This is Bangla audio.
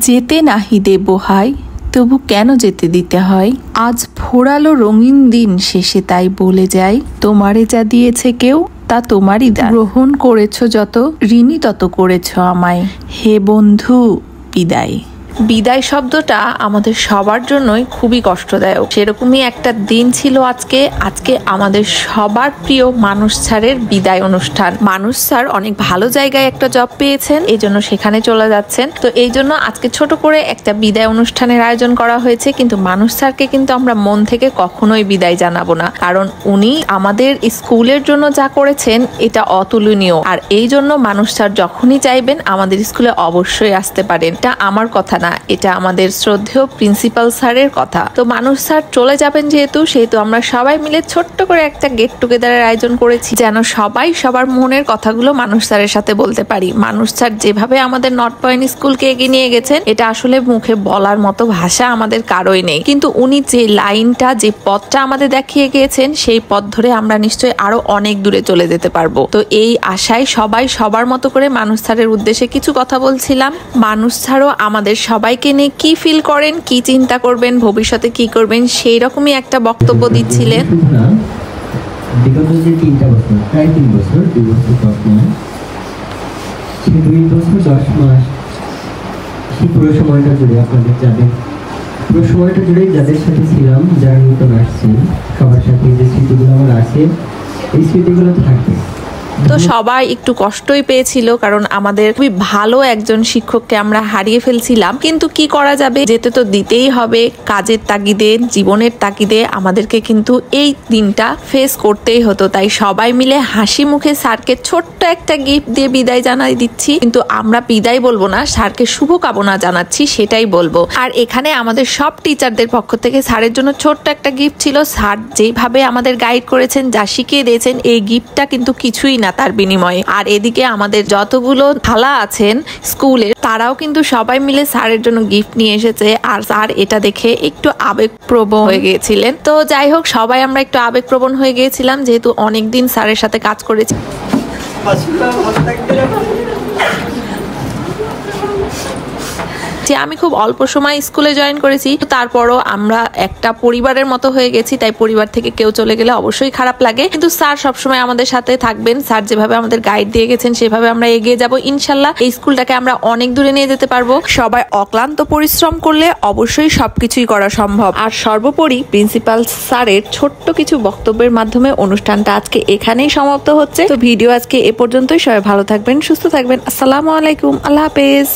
যেতে নাহি দেব হাই, তবু কেন যেতে দিতে হয়। আজ ফোরালো রঙিন দিন শেষে তাই বলে যাই, তোমারে যা দিয়েছে কেউ তা তোমারই দান। গ্রহণ করেছ যত, ঋণী তত করেছ আমায়। হে বন্ধু বিদায়। বিদায় শব্দটা আমাদের সবার জন্যই খুবই কষ্টদায়ক। সেরকমই একটা দিন ছিল আজকে আমাদের সবার প্রিয় মানুষ স্যারের বিদায় অনুষ্ঠান। মানুষ স্যার অনেক ভালো জায়গায় একটা জব পেয়েছেন, এই জন্য সেখানে চলে যাচ্ছেন। তো এই জন্য আজকে ছোট করে একটা বিদায় অনুষ্ঠানের আয়োজন করা হয়েছে। কিন্তু মানুষ স্যারকে কিন্তু আমরা মন থেকে কখনোই বিদায় জানাবো না, কারণ উনি আমাদের স্কুলের জন্য যা করেছেন এটা অতুলনীয়। আর এই জন্য মানুষ স্যার যখনই চাইবেন আমাদের স্কুলে অবশ্যই আসতে পারেন। এটা আমার কথা না, এটা আমাদের শ্রদ্ধেয় প্রিন্সিপাল স্যারের কথা। তো মানুষ স্যার চলে যাবেন সেহেতু আমরা সবাই মিলে ছোট্ট করে একটা গেট টুগেদারের আয়োজন করেছি, যেন সবাই সবার মনের কথাগুলো মানুষ স্যারের সাথে বলতে পারি। মানুষ স্যার যেভাবে আমাদের নর্থ পয়েন্ট স্কুলকে এগিয়ে নিয়ে গেছেন, এটা আসলে মুখে বলার মতো ভাষা আমাদের কারোই নেই। কিন্তু উনি যে লাইনটা, যে পথটা আমাদের দেখিয়ে গিয়েছেন, সেই পথ ধরে আমরা নিশ্চয়ই আরো অনেক দূরে চলে যেতে পারবো। তো এই আশায় সবাই সবার মতো করে মানুষ স্যারের উদ্দেশ্যে কিছু কথা বলছিলাম। মানুষ স্যারও আমাদের সবাইকে নিয়ে কি ফিল করেন, কি চিন্তা করবেন, ভবিষ্যতে কি করবেন, সেই রকমই একটা বক্তব্য দিচ্ছিলেন। বিগত যে 3টা বছর, প্রায় 3 বছর, 2 বছর 10 মাস, সেই 2 বছর 10 মাস, সেই পুরো সময়টা জুড়ে আপনাদের যাদের সাথে ছিলাম, যারা নতুন আসছেন, সবার সাথে যে স্মৃতিগুলো আমার আছে, এই স্মৃতিগুলো থাকবে। তো সবাই একটু কষ্টই পেয়েছিল, কারণ আমাদের খুবই ভালো একজন শিক্ষককে আমরা হারিয়ে ফেলছিলাম। কিন্তু কি করা যাবে, যেতে তো দিতেই হবে। কাজের তাগিদে, জীবনের তাগিদে আমাদেরকে কিন্তু এই দিনটা ফেস করতেই হতো। তাই সবাই মিলে হাসি মুখে স্যারকে ছোট্ট একটা গিফট দিয়ে বিদায় জানাই দিচ্ছি। কিন্তু আমরা বিদায় বলবো না, স্যারকে শুভকামনা জানাচ্ছি, সেটাই বলবো। আর এখানে আমাদের সব টিচারদের পক্ষ থেকে স্যারের জন্য ছোট্ট একটা গিফট ছিল। স্যার যেভাবে আমাদের গাইড করেছেন, যা শিখিয়ে দিয়েছেন, এই গিফটটা কিন্তু কিছুই না তার বিনিময়ে। আর এদিকে আমাদের যতগুলো থালা আছেন স্কুলের, তারাও কিন্তু সবাই মিলে স্যারের জন্য গিফট নিয়ে এসেছে। আর স্যার এটা দেখে একটু আবেগপ্রবণ হয়ে গিয়েছিলেন। তো যাই হোক, সবাই আমরা একটু আবেগপ্রবণ হয়ে গিয়েছিলাম, যেহেতু অনেকদিন স্যারের সাথে কাজ করেছি। আমি খুব অল্প সময় স্কুলে জয়েন করেছি, তারপরও আমরা একটা পরিবারের মতো হয়ে গেছি। তাই পরিবার থেকে কেউ চলে গেলে অবশ্যই খারাপ লাগে, কিন্তু স্যার সবসময় আমাদের সাথে থাকবেন। স্যার যেভাবে আমাদের গাইড দিয়ে গেছেন, সেভাবে আমরা এগিয়ে যাব ইনশাল্লাহ। এই স্কুলটাকে আমরা অনেক দূরে নিয়ে যেতে পারবো। সবাই অক্লান্ত পরিশ্রম করলে অবশ্যই সবকিছুই করা সম্ভব। আর সর্বোপরি প্রিন্সিপাল স্যারের ছোট্ট কিছু বক্তব্যের মাধ্যমে অনুষ্ঠানটা আজকে এখানেই সমাপ্ত হচ্ছে। তো ভিডিও আজকে এ পর্যন্তই। সবাই ভালো থাকবেন, সুস্থ থাকবেন। আসসালামু আলাইকুম, আল্লাহ হাফেজ।